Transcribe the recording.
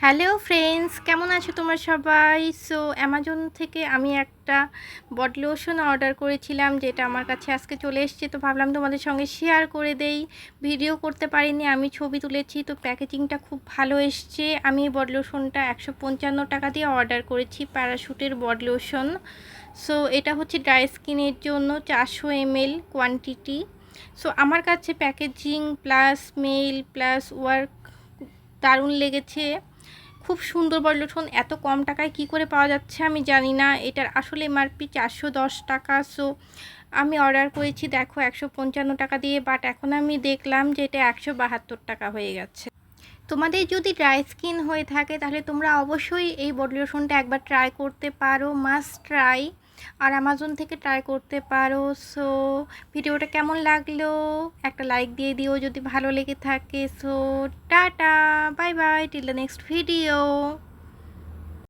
Hello friends, কেমন আছো তোমরা সবাই? সো অ্যামাজন থেকে আমি একটা বডি লোশন অর্ডার করেছিলাম, যেটা আমার কাছে আজকে চলে এসেছে। তো ভাবলাম তোমাদের সঙ্গে শেয়ার করে দেই। ভিডিও করতে পারিনি, আমি ছবি তুলেছি। তো প্যাকেজিংটা খুব ভালো এসছে। আমি এই বডি লোশনটা 155 টাকা দিয়ে অর্ডার করেছি, প্যারাশুটের বডি লোশন। সো এটা হচ্ছে ড্রাই স্কিনের জন্য 400 ml কোয়ান্টিটি। সো আমার কাছে packaging plus mail plus work দারুণ লেগেছে। খুব সুন্দর বডি লোশন এত কম টাকায় কি করে পাওয়া যাচ্ছে আমি জানি না। এটার আসলে এমআরপি 410 টাকা। সো আমি অর্ডার করেছি দেখো 155 টাকা দিয়ে, বাট এখন আমি দেখলাম যে এটা 172 টাকা হয়ে গেছে। তোমাদের যদি ড্রাই স্কিন হয়ে থাকে তাহলে তোমরা অবশ্যই এই বডি লোশনটা একবার ট্রাই করতে পারো, মাস্ট ট্রাই। আর অ্যামাজন থেকে ট্রাই করতে পারো। সো ভিডিওটা কেমন লাগলো একটা লাইক দিয়ে দিও যদি ভালো লেগে থাকে। So tata, bye bye, till the next video.